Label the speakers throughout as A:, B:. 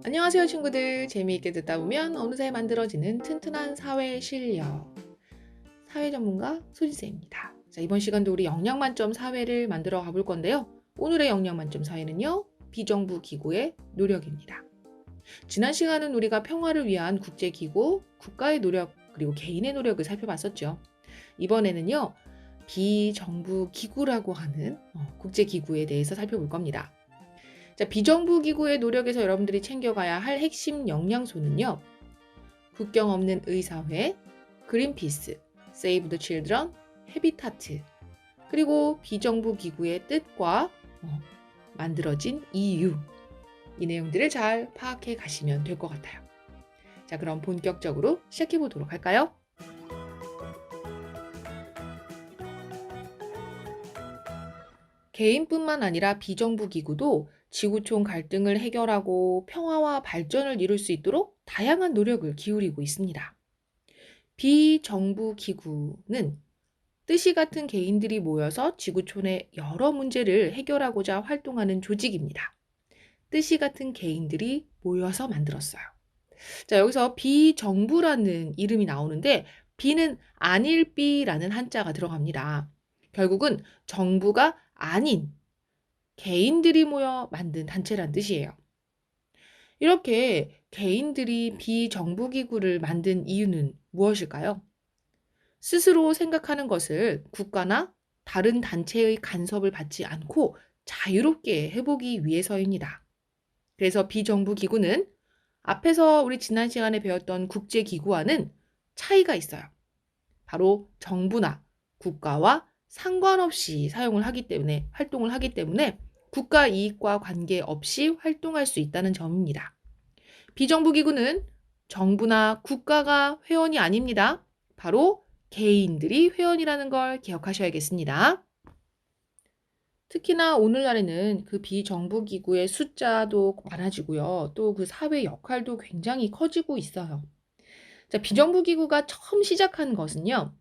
A: 안녕하세요 친구들. 재미있게 듣다 보면 어느새 만들어지는 튼튼한 사회 실력. 사회 전문가 소진쌤입니다. 자, 이번 시간도 우리 영양 만점 사회를 만들어 가볼 건데요. 오늘의 영양 만점 사회는요. 비정부 기구의 노력입니다. 지난 시간은 우리가 평화를 위한 국제기구, 국가의 노력, 그리고 개인의 노력을 살펴봤었죠. 이번에는요. 비정부 기구라고 하는 국제기구에 대해서 살펴볼 겁니다. 자, 비정부 기구의 노력에서 여러분들이 챙겨가야 할 핵심 영양소는요. 국경 없는 의사회, 그린피스, 세이브 더 칠드런, 헤비타트, 그리고 비정부 기구의 뜻과 만들어진 이유, 이 내용들을 잘 파악해 가시면 될 것 같아요. 자, 그럼 본격적으로 시작해 보도록 할까요? 개인뿐만 아니라 비정부 기구도 지구촌 갈등을 해결하고 평화와 발전을 이룰 수 있도록 다양한 노력을 기울이고 있습니다. 비정부 기구는 뜻이 같은 개인들이 모여서 지구촌의 여러 문제를 해결하고자 활동하는 조직입니다. 뜻이 같은 개인들이 모여서 만들었어요. 자, 여기서 비정부라는 이름이 나오는데 비는 아닐비라는 한자가 들어갑니다. 결국은 정부가 아닌 개인들이 모여 만든 단체란 뜻이에요. 이렇게 개인들이 비정부기구를 만든 이유는 무엇일까요? 스스로 생각하는 것을 국가나 다른 단체의 간섭을 받지 않고 자유롭게 해보기 위해서입니다. 그래서 비정부기구는 앞에서 우리 지난 시간에 배웠던 국제기구와는 차이가 있어요. 바로 정부나 국가와 상관없이 활동을 하기 때문에 국가 이익과 관계없이 활동할 수 있다는 점입니다. 비정부 기구는 정부나 국가가 회원이 아닙니다. 바로 개인들이 회원이라는 걸 기억하셔야겠습니다. 특히나 오늘날에는 그 비정부 기구의 숫자도 많아지고요. 또 그 사회 역할도 굉장히 커지고 있어요. 자, 비정부 기구가 처음 시작한 것은요.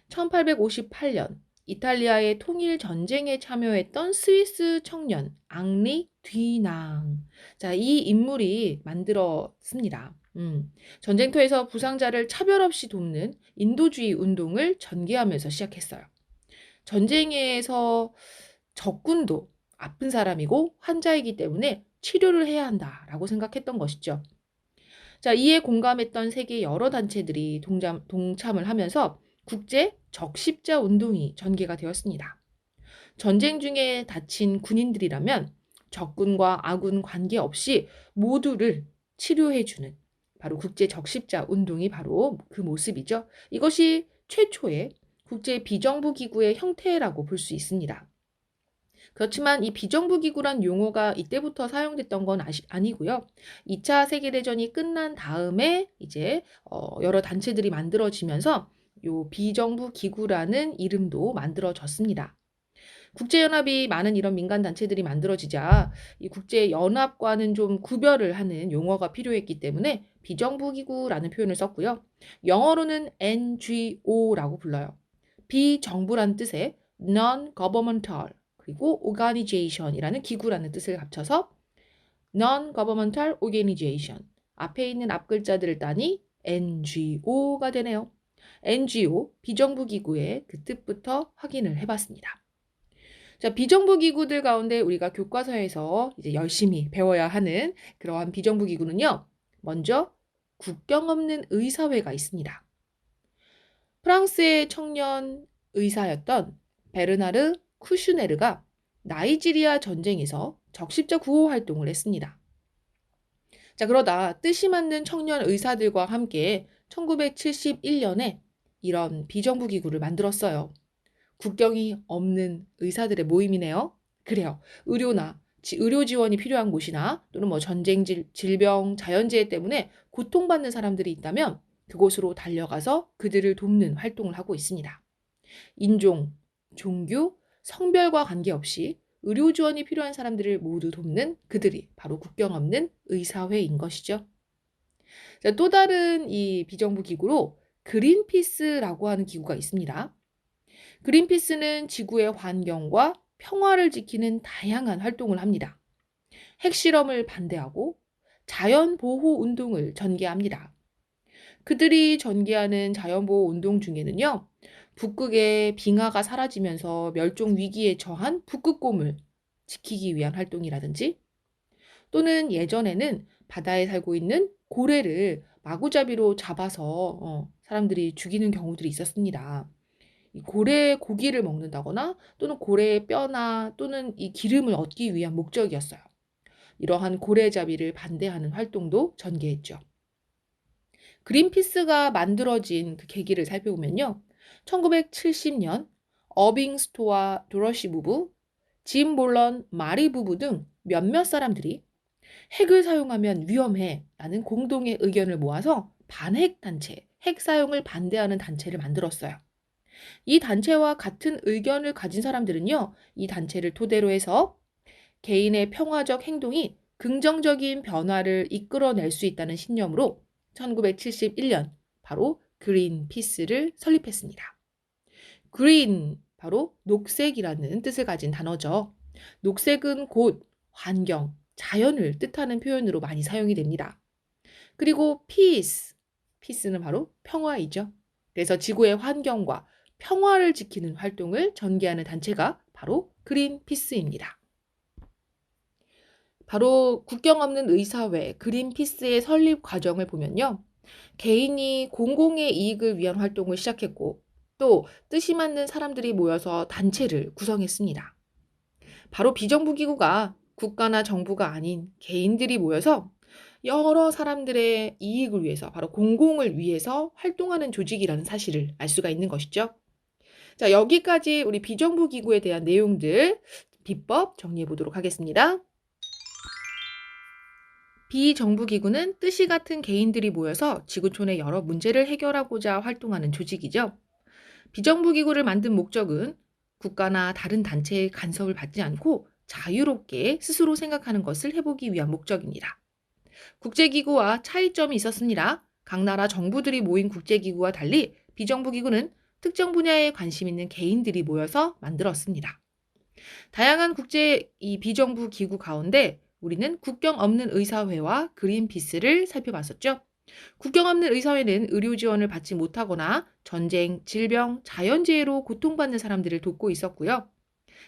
A: 1858년 이탈리아의 통일 전쟁에 참여했던 스위스 청년 앙리 뒤낭. 자, 이 인물이 만들었습니다. 전쟁터에서 부상자를 차별 없이 돕는 인도주의 운동을 전개하면서 시작했어요. 전쟁에서 적군도 아픈 사람이고 환자이기 때문에 치료를 해야 한다라고 생각했던 것이죠. 자, 이에 공감했던 세계 여러 단체들이 동참을 하면서 국제 적십자 운동이 전개가 되었습니다. 전쟁 중에 다친 군인들이라면 적군과 아군 관계없이 모두를 치료해주는 바로 국제 적십자 운동이 바로 그 모습이죠. 이것이 최초의 국제 비정부 기구의 형태라고 볼 수 있습니다. 그렇지만 이 비정부 기구란 용어가 이때부터 사용됐던 건 아니고요. 2차 세계대전이 끝난 다음에 이제 여러 단체들이 만들어지면서 요 비정부 기구라는 이름도 만들어졌습니다. 국제연합이 많은 이런 민간 단체들이 만들어지자 이 국제연합과는 좀 구별을 하는 용어가 필요했기 때문에 비정부 기구라는 표현을 썼고요. 영어로는 NGO라고 불러요. 비정부란 뜻의 Non-Governmental 그리고 Organization이라는 기구라는 뜻을 합쳐서 Non-Governmental Organization 앞에 있는 앞글자들을 따니 NGO가 되네요. NGO, 비정부 기구의 그 뜻부터 확인을 해봤습니다. 자, 비정부 기구들 가운데 우리가 교과서에서 이제 열심히 배워야 하는 그러한 비정부 기구는요. 먼저 국경 없는 의사회가 있습니다. 프랑스의 청년 의사였던 베르나르 쿠슈네르가 나이지리아 전쟁에서 적십자 구호 활동을 했습니다. 자, 그러다 뜻이 맞는 청년 의사들과 함께 1971년에 이런 비정부 기구를 만들었어요. 국경이 없는 의사들의 모임이네요. 그래요. 의료 지원이 필요한 곳이나 또는 뭐 전쟁, 질병, 자연재해 때문에 고통받는 사람들이 있다면 그곳으로 달려가서 그들을 돕는 활동을 하고 있습니다. 인종, 종교, 성별과 관계없이 의료 지원이 필요한 사람들을 모두 돕는 그들이 바로 국경 없는 의사회인 것이죠. 자, 또 다른 이 비정부 기구로 그린피스라고 하는 기구가 있습니다. 그린피스는 지구의 환경과 평화를 지키는 다양한 활동을 합니다. 핵실험을 반대하고 자연보호 운동을 전개합니다. 그들이 전개하는 자연보호 운동 중에는요, 북극의 빙하가 사라지면서 멸종 위기에 처한 북극곰을 지키기 위한 활동이라든지, 또는 예전에는 바다에 살고 있는 고래를 마구잡이로 잡아서 사람들이 죽이는 경우들이 있었습니다. 이 고래 고기를 먹는다거나 또는 고래의 뼈나 또는 이 기름을 얻기 위한 목적이었어요. 이러한 고래잡이를 반대하는 활동도 전개했죠. 그린피스가 만들어진 그 계기를 살펴보면요. 1970년 어빙 스토어 도러시 부부, 짐 볼런 마리 부부 등 몇몇 사람들이 핵을 사용하면 위험해 라는 공동의 의견을 모아서 반핵 단체, 핵 사용을 반대하는 단체를 만들었어요. 이 단체와 같은 의견을 가진 사람들은요, 이 단체를 토대로 해서 개인의 평화적 행동이 긍정적인 변화를 이끌어낼 수 있다는 신념으로 1971년 바로 그린피스를 설립했습니다. 그린, 바로 녹색이라는 뜻을 가진 단어죠. 녹색은 곧 환경, 자연을 뜻하는 표현으로 많이 사용이 됩니다. 그리고 피스는 바로 평화이죠. 그래서 지구의 환경과 평화를 지키는 활동을 전개하는 단체가 바로 그린피스입니다. 바로 국경 없는 의사회 그린피스의 설립 과정을 보면요. 개인이 공공의 이익을 위한 활동을 시작했고 또 뜻이 맞는 사람들이 모여서 단체를 구성했습니다. 바로 비정부기구가 국가나 정부가 아닌 개인들이 모여서 여러 사람들의 이익을 위해서, 바로 공공을 위해서 활동하는 조직이라는 사실을 알 수가 있는 것이죠. 자, 여기까지 우리 비정부기구에 대한 내용들, 비법 정리해 보도록 하겠습니다. 비정부기구는 뜻이 같은 개인들이 모여서 지구촌의 여러 문제를 해결하고자 활동하는 조직이죠. 비정부기구를 만든 목적은 국가나 다른 단체의 간섭을 받지 않고 자유롭게 스스로 생각하는 것을 해보기 위한 목적입니다. 국제기구와 차이점이 있었습니다. 각 나라 정부들이 모인 국제기구와 달리 비정부기구는 특정 분야에 관심 있는 개인들이 모여서 만들었습니다. 다양한 이 비정부 기구 가운데 우리는 국경 없는 의사회와 그린피스를 살펴봤었죠. 국경 없는 의사회는 의료 지원을 받지 못하거나 전쟁, 질병, 자연재해로 고통받는 사람들을 돕고 있었고요.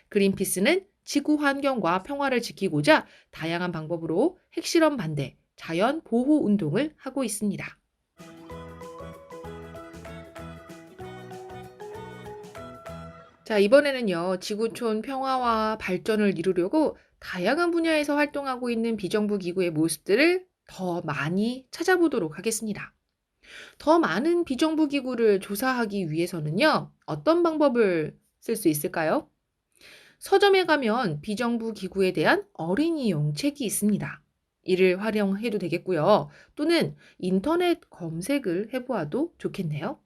A: 그린피스는 지구 환경과 평화를 지키고자 다양한 방법으로 핵실험 반대, 자연 보호 운동을 하고 있습니다. 자, 이번에는요, 지구촌 평화와 발전을 이루려고 다양한 분야에서 활동하고 있는 비정부 기구의 모습들을 더 많이 찾아보도록 하겠습니다. 더 많은 비정부 기구를 조사하기 위해서는요, 어떤 방법을 쓸 수 있을까요? 서점에 가면 비정부 기구에 대한 어린이용 책이 있습니다. 이를 활용해도 되겠고요. 또는 인터넷 검색을 해보아도 좋겠네요.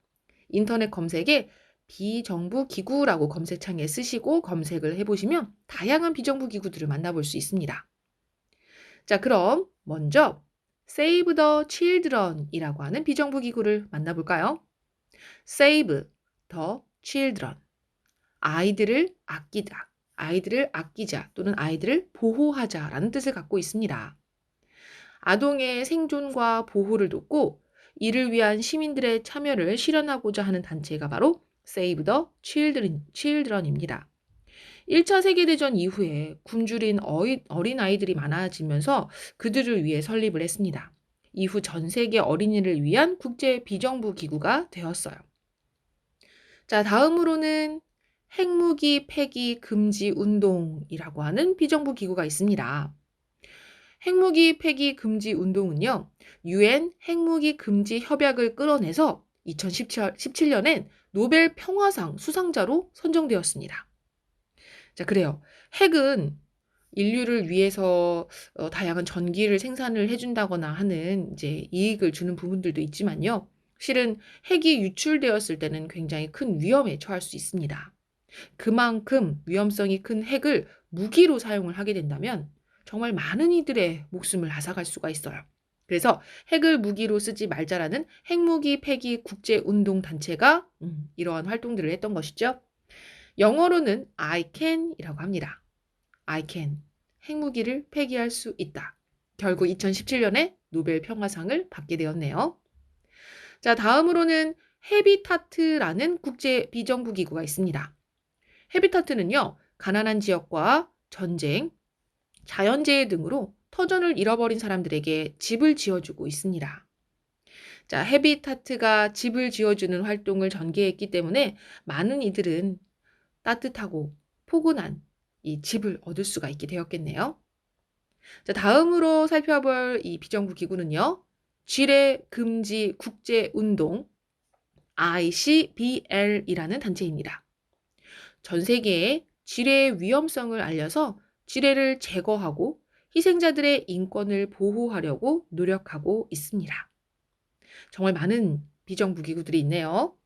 A: 인터넷 검색에 비정부 기구라고 검색창에 쓰시고 검색을 해보시면 다양한 비정부 기구들을 만나볼 수 있습니다. 자, 그럼 먼저 Save the Children이라고 하는 비정부 기구를 만나볼까요? Save the Children. 아이들을 아끼다, 아이들을 아끼자 또는 아이들을 보호하자라는 뜻을 갖고 있습니다. 아동의 생존과 보호를 돕고 이를 위한 시민들의 참여를 실현하고자 하는 단체가 바로 Save the Children입니다. 1차 세계대전 이후에 굶주린 어린아이들이 많아지면서 그들을 위해 설립을 했습니다. 이후 전 세계 어린이를 위한 국제 비정부 기구가 되었어요. 자, 다음으로는 핵무기 폐기 금지 운동이라고 하는 비정부 기구가 있습니다. 핵무기 폐기 금지 운동은요, UN 핵무기 금지 협약을 끌어내서 2017년엔 노벨 평화상 수상자로 선정되었습니다. 자, 그래요. 핵은 인류를 위해서 다양한 전기를 생산을 해준다거나 하는 이제 이익을 주는 부분들도 있지만요. 실은 핵이 유출되었을 때는 굉장히 큰 위험에 처할 수 있습니다. 그만큼 위험성이 큰 핵을 무기로 사용을 하게 된다면 정말 많은 이들의 목숨을 앗아갈 수가 있어요. 그래서 핵을 무기로 쓰지 말자라는 핵무기 폐기 국제운동단체가 이러한 활동들을 했던 것이죠. 영어로는 I can이라고 합니다. I can. 핵무기를 폐기할 수 있다. 결국 2017년에 노벨 평화상을 받게 되었네요. 자, 다음으로는 헤비타트라는 국제 비정부 기구가 있습니다. 헤비타트는요, 가난한 지역과 전쟁, 자연재해 등으로 터전을 잃어버린 사람들에게 집을 지어주고 있습니다. 자, 헤비타트가 집을 지어주는 활동을 전개했기 때문에 많은 이들은 따뜻하고 포근한 이 집을 얻을 수가 있게 되었겠네요. 자, 다음으로 살펴볼 이 비정부 기구는요, 쥐레 금지 국제 운동 ICBL이라는 단체입니다. 전 세계에 쥐레의 위험성을 알려서 쥐레를 제거하고 희생자들의 인권을 보호하려고 노력하고 있습니다. 정말 많은 비정부 기구들이 있네요.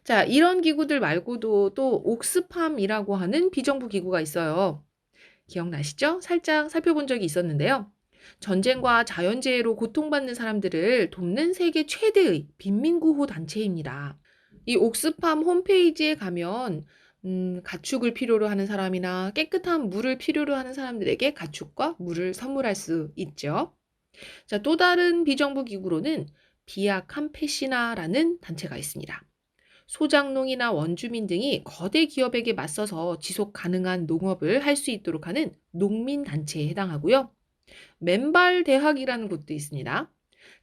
A: 자, 이런 기구들 말고도 또 옥스팜이라고 하는 비정부 기구가 있어요. 기억나시죠? 살짝 살펴본 적이 있었는데요. 전쟁과 자연재해로 고통받는 사람들을 돕는 세계 최대의 빈민구호 단체입니다. 이 옥스팜 홈페이지에 가면 가축을 필요로 하는 사람이나 깨끗한 물을 필요로 하는 사람들에게 가축과 물을 선물할 수 있죠. 자, 또 다른 비정부 기구로는 비아캄페시나라는 단체가 있습니다. 소작농이나 원주민 등이 거대 기업에게 맞서서 지속 가능한 농업을 할 수 있도록 하는 농민단체에 해당하고요. 맨발 대학이라는 곳도 있습니다.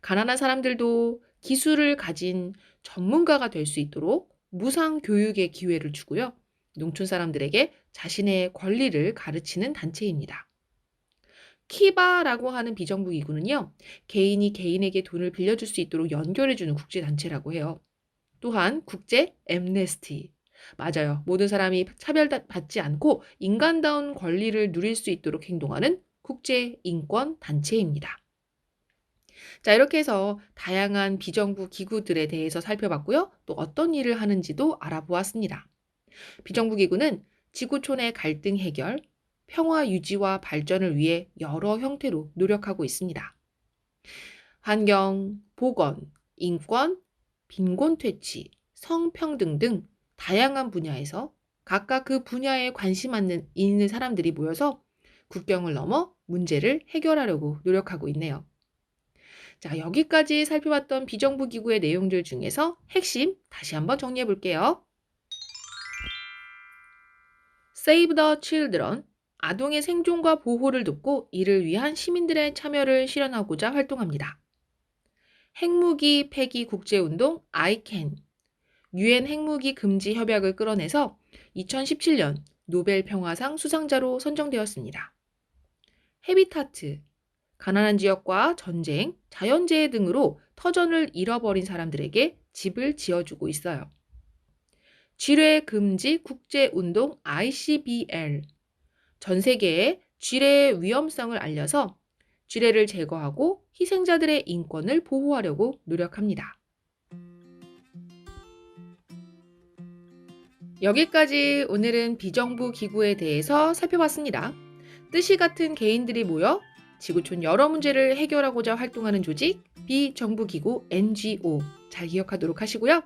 A: 가난한 사람들도 기술을 가진 전문가가 될 수 있도록 무상 교육의 기회를 주고요. 농촌 사람들에게 자신의 권리를 가르치는 단체입니다. 키바라고 하는 비정부 기구는요, 개인이 개인에게 돈을 빌려줄 수 있도록 연결해주는 국제단체라고 해요. 또한 국제 엠네스티. 맞아요. 모든 사람이 차별받지 않고 인간다운 권리를 누릴 수 있도록 행동하는 국제 인권 단체입니다. 자, 이렇게 해서 다양한 비정부 기구들에 대해서 살펴봤고요. 또 어떤 일을 하는지도 알아보았습니다. 비정부 기구는 지구촌의 갈등 해결, 평화 유지와 발전을 위해 여러 형태로 노력하고 있습니다. 환경, 보건, 인권, 빈곤 퇴치, 성평등 등 다양한 분야에서 각각 그 분야에 관심 있는 사람들이 모여서 국경을 넘어 문제를 해결하려고 노력하고 있네요. 자, 여기까지 살펴봤던 비정부 기구의 내용들 중에서 핵심 다시 한번 정리해 볼게요. Save the Children, 아동의 생존과 보호를 돕고 이를 위한 시민들의 참여를 실현하고자 활동합니다. 핵무기 폐기 국제운동 ICAN, 유엔 핵무기 금지 협약을 끌어내서 2017년 노벨 평화상 수상자로 선정되었습니다. 헤비타트, 가난한 지역과 전쟁, 자연재해 등으로 터전을 잃어버린 사람들에게 집을 지어주고 있어요. 쥐레 금지 국제운동 ICBL, 전 세계에 쥐레의 위험성을 알려서 쥐레를 제거하고 희생자들의 인권을 보호하려고 노력합니다. 여기까지 오늘은 비정부 기구에 대해서 살펴봤습니다. 뜻이 같은 개인들이 모여 지구촌 여러 문제를 해결하고자 활동하는 조직, 비정부 기구 NGO 잘 기억하도록 하시고요.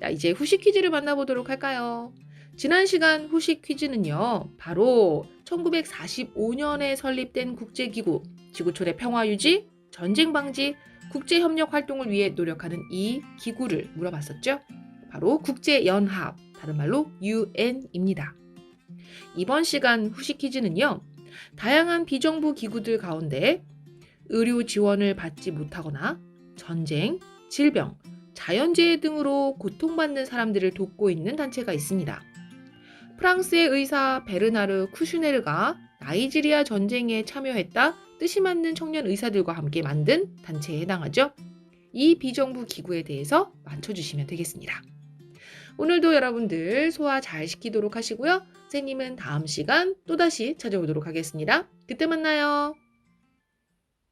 A: 자, 이제 후식 퀴즈를 만나보도록 할까요? 지난 시간 후식 퀴즈는요, 바로 1945년에 설립된 국제기구, 지구촌의 평화 유지, 전쟁 방지, 국제협력 활동을 위해 노력하는 이 기구를 물어봤었죠. 바로 국제연합, 다른 말로 UN입니다. 이번 시간 후식 퀴즈는요, 다양한 비정부 기구들 가운데 의료 지원을 받지 못하거나 전쟁, 질병, 자연재해 등으로 고통받는 사람들을 돕고 있는 단체가 있습니다. 프랑스의 의사 베르나르 쿠슈네르가 나이지리아 전쟁에 참여했다 뜻이 맞는 청년 의사들과 함께 만든 단체에 해당하죠. 이 비정부 기구에 대해서 맞춰주시면 되겠습니다. 오늘도 여러분들 소화 잘 시키도록 하시고요. 선생님은 다음 시간 또다시 찾아오도록 하겠습니다. 그때 만나요.